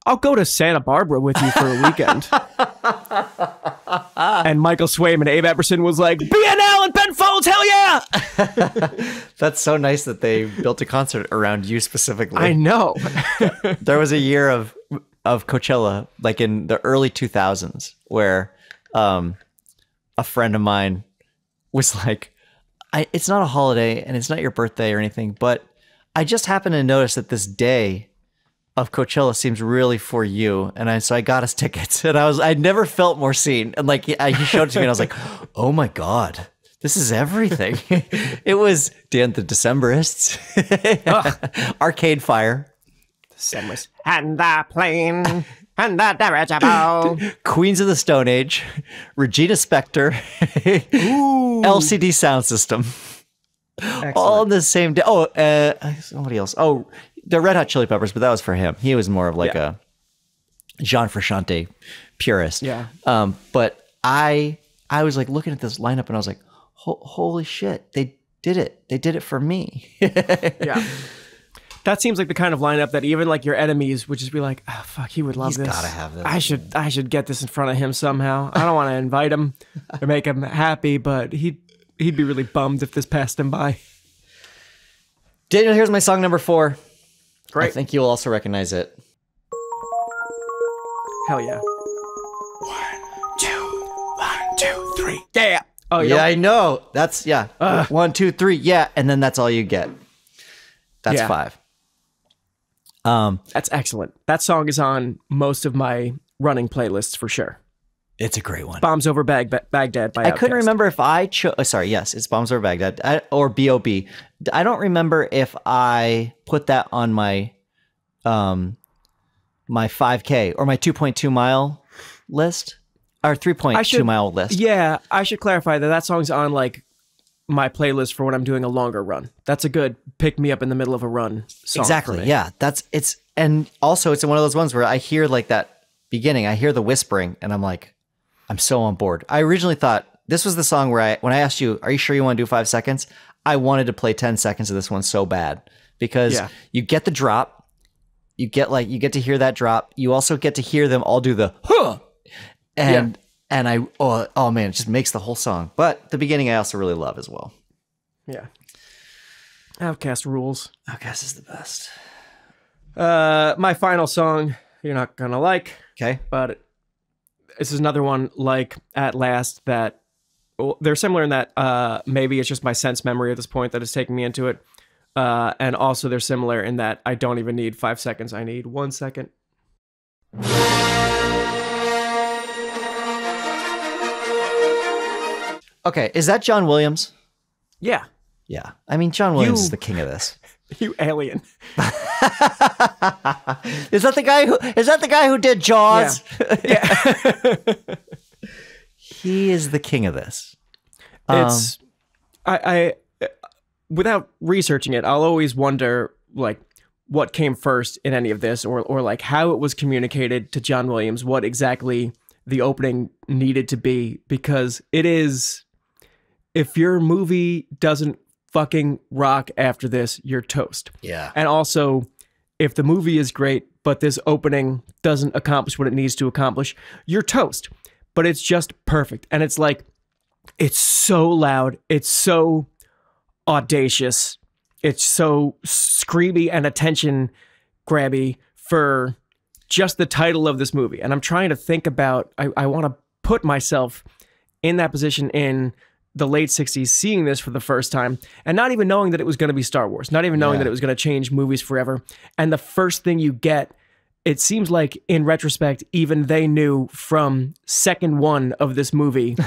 I'll go to Santa Barbara with you for a weekend. And Michael Swaim and Abe Epperson was like, BNL and Ben Folds, hell yeah! That's so nice that they built a concert around you specifically. I know. There was a year of Coachella, like in the early 2000s, where a friend of mine was like, it's not a holiday and it's not your birthday or anything, but I just happened to notice that this day of Coachella seems really for you. And so I got us tickets, and I'd never felt more seen. And like, he showed it to me and I was like, oh my God, this is everything. It was Dan the Decemberists, Arcade Fire, Decemberists, and the plane, and the dirigible, Queens of the Stone Age, Regina Spektor, LCD Sound System. Excellent. All on the same day. Oh, somebody else. Oh, the Red Hot Chili Peppers, but that was for him. He was more of like a John Frusciante purist. Yeah. But I was like looking at this lineup and I was like, holy shit, they did it. They did it for me. Yeah. That seems like the kind of lineup that even like your enemies would just be like, oh fuck, he would love He's this. gotta have this. I should get this in front of him somehow. I don't want to invite him or make him happy, but he'd be really bummed if this passed him by. Daniel, here's my song number 4. Great. I think you'll also recognize it. Hell yeah. 1, 2, 3. Yeah. Oh Yeah, I know. That's 1, 2, 3. Yeah, and then that's all you get. That's Yeah. 5. That's excellent. That song is on most of my running playlists for sure. It's a great one. Bombs Over Baghdad by I couldn't Outkast. remember if I chose. Sorry, yes, it's Bombs Over Baghdad or B.O.B. I don't remember if I put that on my my 5K or my 2.2 mile list or 3.2 mile list. Yeah, I should clarify that song's on like my playlist for when I'm doing a longer run. That's a good pick me up in the middle of a run song. Exactly. for me. Yeah, and also it's one of those ones where I hear like that beginning, I hear the whispering, and I'm like, I'm so on board. I originally thought this was the song where when I asked you, are you sure you want to do 5 seconds? I wanted to play 10 seconds of this one so bad because you get the drop, you get to hear that drop. You also get to hear them all do the huh, and oh man, it just makes the whole song. But the beginning I also really love as well. Yeah. Outkast rules. Outkast is the best. My final song, you're not gonna like, Okay. but this is another one like At Last that they're similar in that maybe it's just my sense memory at this point that is taking me into it. And also they're similar in that I don't even need 5 seconds. I need 1 second. Okay, is that John Williams? Yeah. Yeah. I mean, John Williams is the king of this. You alien. Is that the guy who did Jaws? Yeah. He is the king of this. It's I without researching it, I'll always wonder like what came first in any of this or like how it was communicated to John Williams, what exactly the opening needed to be, because it is, if your movie doesn't fucking rock after this, you're toast. Yeah. And also, if the movie is great, but this opening doesn't accomplish what it needs to accomplish, you're toast. But it's just perfect. And it's like, it's so loud. It's so audacious. It's so screamy and attention grabby for just the title of this movie. And I'm trying to think about, I want to put myself in that position in the late 60s, seeing this for the first time and not even knowing that it was going to be Star Wars, not even knowing that it was going to change movies forever. And the first thing you get, it seems like in retrospect, even they knew from second one of this movie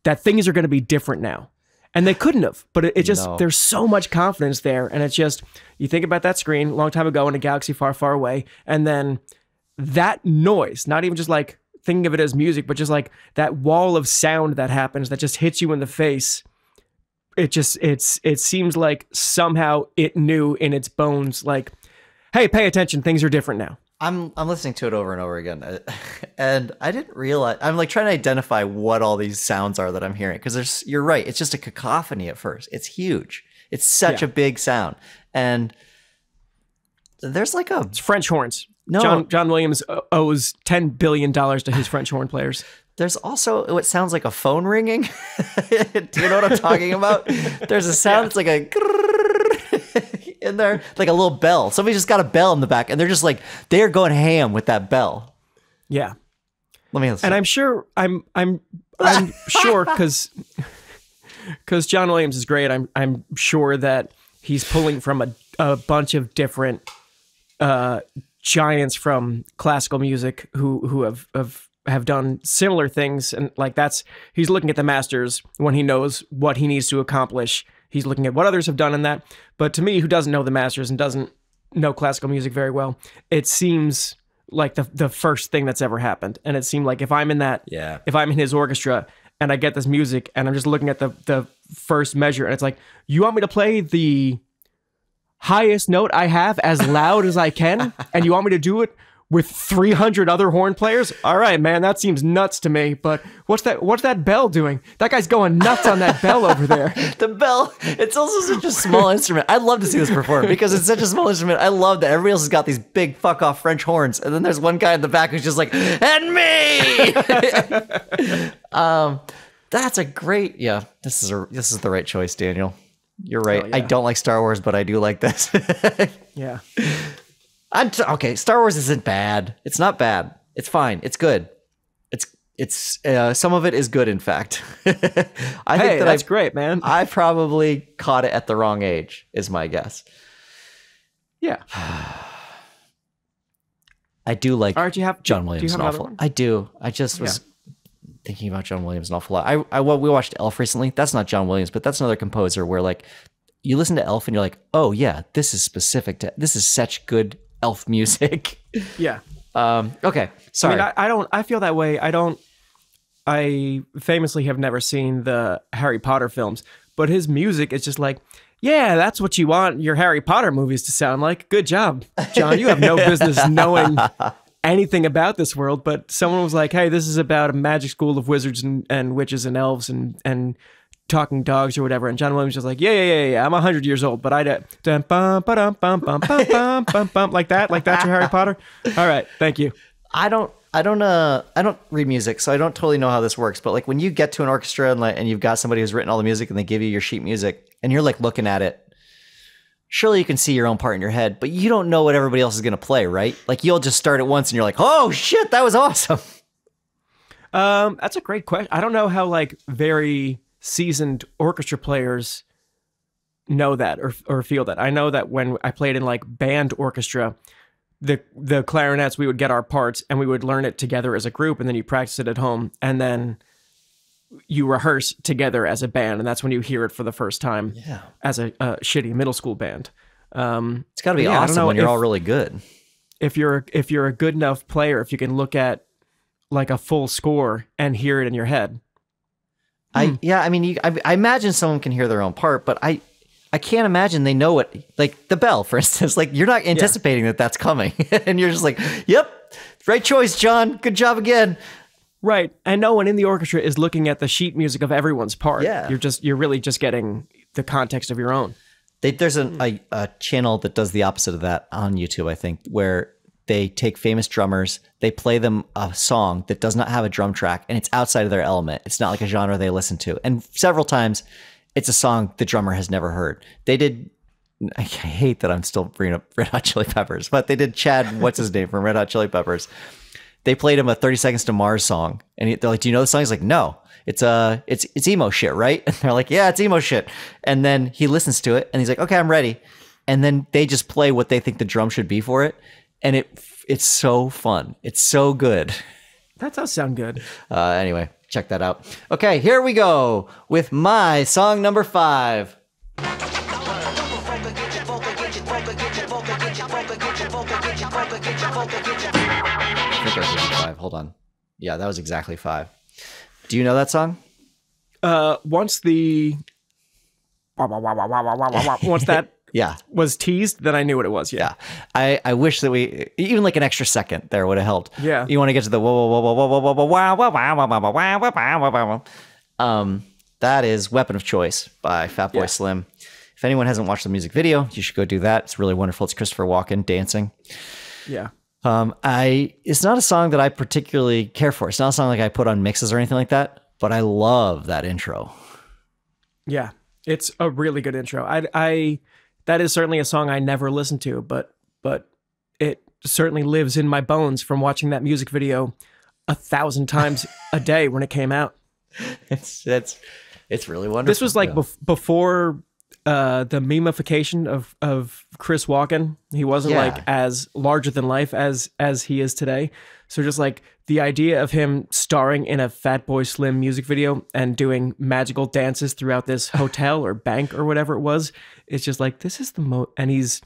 that things are going to be different now. And they couldn't have, but it just, there's so much confidence there. And it's just, you think about that screen a long time ago in a galaxy far, far away. And then that noise, not even just like thinking of it as music, but just like that wall of sound that happens that just hits you in the face. It seems like somehow it knew in its bones, like, hey, pay attention. Things are different now. I'm listening to it over and over again, and I didn't realize. I'm like trying to identify what all these sounds are that I'm hearing, because you're right. It's just a cacophony at first. It's huge. It's such a big sound, and there's like It's French horns. No. John Williams owes $10 billion to his French horn players. There's also what sounds like a phone ringing. Do you know what I'm talking about? There's a sound that's like a in there, like a little bell. Somebody just got a bell in the back, and they're just like they're going ham with that bell. Yeah. Let me listen. And I'm sure I'm sure because John Williams is great. I'm sure that he's pulling from a bunch of different giants from classical music who have done similar things, and like he's looking at the masters when he knows what he needs to accomplish. He's looking at what others have done in that. But to me, who doesn't know the masters and doesn't know classical music very well, it seems like the first thing that's ever happened. And it seemed like if I'm in his orchestra and I get this music and I'm just looking at the first measure and it's like, you want me to play the highest note I have as loud as I can, and you want me to do it with 300 other horn players? All right, man, that seems nuts to me. But what's that bell doing? That guy's going nuts on that bell over there. The bell, it's also such a small instrument. I'd love to see this performed because it's such a small instrument. I love that everybody else has got these big fuck off French horns, and then there's one guy in the back who's just like, and me. That's a great, yeah. This is the right choice, Daniel. You're right. Yeah. I don't like Star Wars, but I do like this. Yeah. Okay, Star Wars isn't bad. It's not bad. It's fine. It's good. It's some of it is good, in fact. I think that's great, man. I probably caught it at the wrong age, is my guess. Yeah. I do like All right, you have John Williams do an you have awful. another one? I do. I just was thinking about John Williams an awful lot. We watched Elf recently. That's not John Williams, but that's another composer where like you listen to Elf and you're like, oh yeah, this is such good Elf music. Yeah. Okay. Sorry. I mean, I feel that way. I famously have never seen the Harry Potter films, but his music is just like, yeah, that's what you want your Harry Potter movies to sound like. Good job, John. You have no business knowing anything about this world, but someone was like, hey, this is about a magic school of wizards and witches and elves and talking dogs or whatever. And John Williams was like, yeah. I'm 100 years old, but I like that. Like that's your Harry Potter. All right. Thank you. I don't read music, so I don't totally know how this works. But like when you get to an orchestra and you've got somebody who's written all the music and they give you your sheet music and you're like looking at it, surely you can see your own part in your head, but you don't know what everybody else is going to play, right? Like you'll just start it once and you're like, oh shit, that was awesome. That's a great question. I don't know how like very seasoned orchestra players know that or feel that. I know that when I played in like band orchestra, the clarinets, we would get our parts and we would learn it together as a group, and then you practice it at home, and then you rehearse together as a band, and that's when you hear it for the first time as a shitty middle school band. It's got to be awesome when you're all really good. If you're a good enough player, if you can look at like a full score and hear it in your head. I imagine someone can hear their own part, but I can't imagine they know it. Like the bell, for instance, like you're not anticipating that that's coming, and you're just like, "Yep, right choice, John. Good job again." Right, and no one in the orchestra is looking at the sheet music of everyone's part. Yeah, you're really just getting the context of your own. There's a channel that does the opposite of that on YouTube, I think, where they take famous drummers, they play them a song that does not have a drum track, and it's outside of their element. It's not like a genre they listen to, and several times it's a song the drummer has never heard. They did, I hate that I'm still bringing up Red Hot Chili Peppers, but they did Chad, what's his name, from Red Hot Chili Peppers. They played him a 30 Seconds to Mars song, and they're like, do you know the song? He's like, no, it's emo shit, right? And they're like, yeah, it's emo shit. And then he listens to it, and he's like, okay, I'm ready. And then they just play what they think the drum should be for it, and it's so fun. It's so good. That does sound good. Anyway, check that out. Okay, here we go with my song number 5. I think that was 5. Hold on. Yeah, that was exactly 5. Do you know that song? Once that was teased, then I knew what it was. Yeah. I wish that we even like an extra second there would have helped. Yeah. You want to get to the whoa whoa whoa whoa whoa whoa whoa whoa whoa whoa whoa whoa. That is Weapon of Choice by Fatboy Slim. If anyone hasn't watched the music video, you should go do that. It's really wonderful. It's Christopher Walken dancing. Yeah. It's not a song that I particularly care for. It's not a song like I put on mixes or anything like that, but I love that intro. Yeah, it's a really good intro. That is certainly a song I never listened to, but it certainly lives in my bones from watching that music video 1,000 times a day when it came out. It's really wonderful. This was like before the memification of Chris Walken. He wasn't like as larger than life as he is today. So just like the idea of him starring in a Fatboy Slim music video and doing magical dances throughout this hotel or bank or whatever it was, it's just like, this is the most, and he's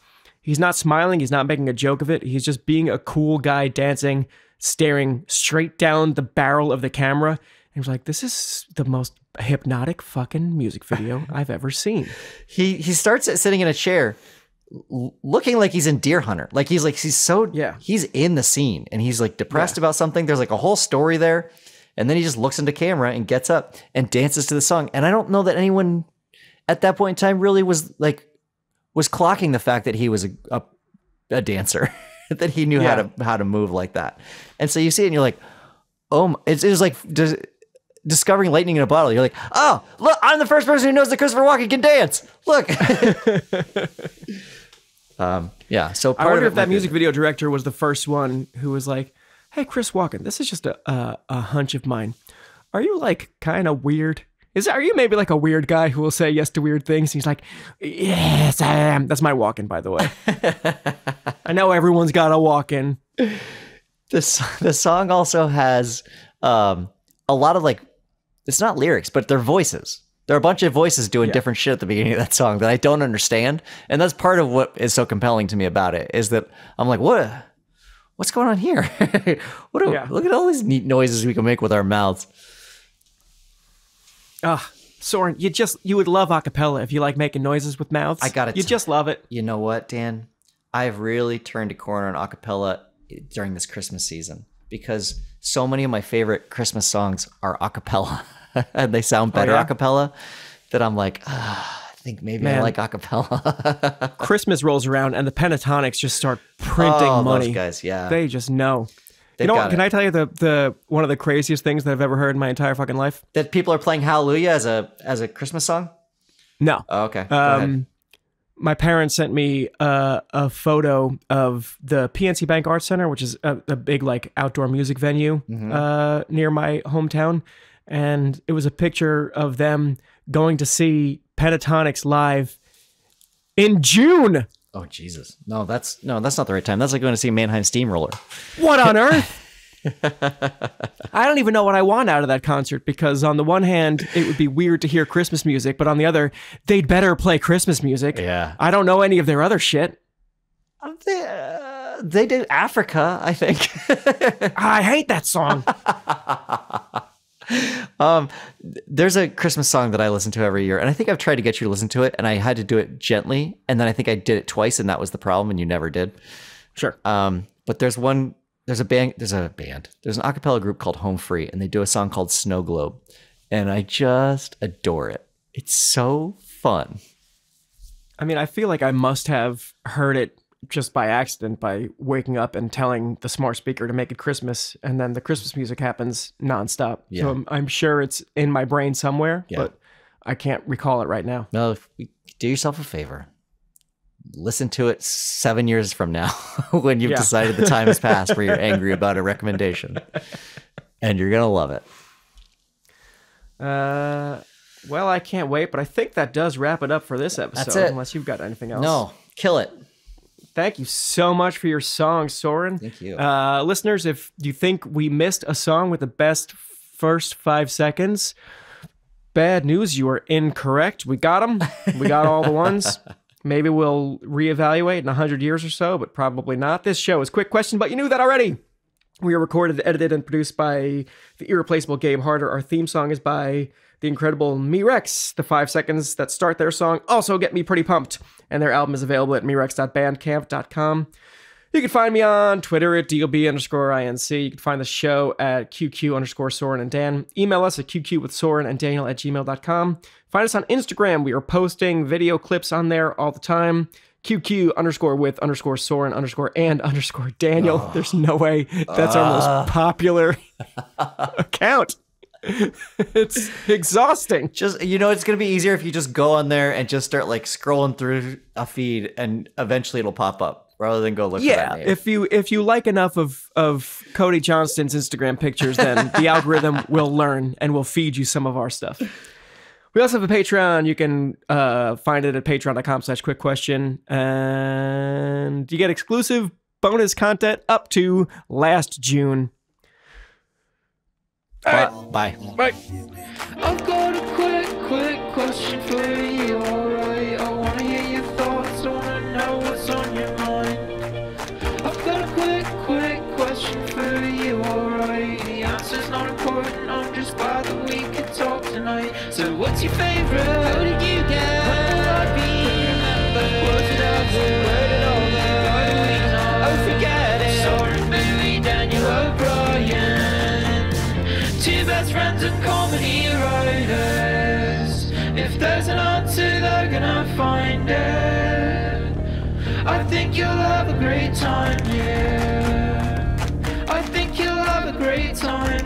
not smiling, he's not making a joke of it, he's just being a cool guy dancing, staring straight down the barrel of the camera. And he's like, this is the most hypnotic fucking music video I've ever seen. He starts sitting in a chair looking like he's in Deer Hunter. He's in the scene and he's like depressed about something. There's like a whole story there. And then he just looks into camera and gets up and dances to the song. And I don't know that anyone at that point in time really was clocking the fact that he was a dancer, that he knew how to move like that. And so you see it and you're like, oh, it was like discovering lightning in a bottle. You're like, oh, look, I'm the first person who knows that Christopher Walken can dance. Look. So I wonder if that music video director was the first one who was like, hey, Chris Walken, this is just a hunch of mine. Are you like kind of weird? Are you maybe like a weird guy who will say yes to weird things? He's like, yes, I am. That's my Walken, by the way. I know everyone's got a Walken. The song also has a lot of like, it's not lyrics, but they're voices. There are a bunch of voices doing different shit at the beginning of that song that I don't understand. And that's part of what is so compelling to me about it, is that I'm like, what's going on here? Look at all these neat noises we can make with our mouths. Soren, you would love acapella if you like making noises with mouths. You just love it. You know what, Dan? I've really turned a corner on acapella during this Christmas season because so many of my favorite Christmas songs are acapella and they sound better acapella that I'm like, I think maybe I like acapella. Christmas rolls around and the Pentatonics just start printing money. Those guys, yeah. They just know. Can I tell you the one of the craziest things that I've ever heard in my entire fucking life? That people are playing Hallelujah as a Christmas song? No. Oh, okay. Go ahead. My parents sent me a photo of the PNC Bank Arts Center, which is a big like outdoor music venue near my hometown. And it was a picture of them going to see Pentatonics live in June. Oh, Jesus. No, that's not the right time. That's like going to see Mannheim Steamroller. What on earth? I don't even know what I want out of that concert, because on the one hand, it would be weird to hear Christmas music, but on the other, they'd better play Christmas music. Yeah. I don't know any of their other shit. They did Africa, I think. I hate that song. There's a Christmas song that I listen to every year, and I think I've tried to get you to listen to it, and I had to do it gently, and then I think I did it twice, and that was the problem, and you never did. Sure. But there's an a cappella group called Home Free, and they do a song called Snow Globe, and I just adore it. It's so fun. I mean, I feel like I must have heard it just by accident, by waking up and telling the smart speaker to make it Christmas, and then the Christmas music happens nonstop. Yeah. So I'm sure it's in my brain somewhere, but I can't recall it right now. No, do yourself a favor. Listen to it 7 years from now when you've decided the time has passed where you're angry about a recommendation. And you're going to love it. Well, I can't wait, but I think that does wrap it up for this episode. That's it. Unless you've got anything else. No, kill it. Thank you so much for your song, Soren. Thank you. Listeners, if you think we missed a song with the best first 5 seconds, bad news, you are incorrect. We got them. We got all the ones. Maybe we'll reevaluate in 100 years or so, but probably not. This show is Quick Question, but you knew that already. We are recorded, edited, and produced by the irreplaceable Gabe Harder. Our theme song is by the incredible Me-Rex. The 5 seconds that start their song also get me pretty pumped, and their album is available at merex.bandcamp.com. You can find me on Twitter at DOB_INC. You can find the show at QQ_Soren and Dan. Email us at QQwithSoren and Daniel at gmail.com. Find us on Instagram. We are posting video clips on there all the time. QQ_with_Soren_and_Daniel. There's no way that's our most popular account. It's exhausting. Just, it's going to be easier if you just go on there and just start like scrolling through a feed, and eventually it'll pop up rather than go look for that name. If you like enough of Cody Johnston's Instagram pictures, then the algorithm will learn and will feed you some of our stuff. We also have a Patreon. You can find it at patreon.com/quickquestion, and you get exclusive bonus content up to last June. Bye. I've got a quick question for you, alright? I wanna hear your thoughts, I wanna know what's on your mind. I've got a quick question for you, alright? The answer's not important, I'm just glad that we could talk tonight. So what's your favorite? How did you get? When will I be remembered? Was it ever? Where did all the other weeks on? Oh, forget it. Soren Bowie, Daniel O'Brien. Two best friends and comedy writers. If there's an answer, they're gonna find it. I think you'll have a great time, yeah. I think you'll have a great time.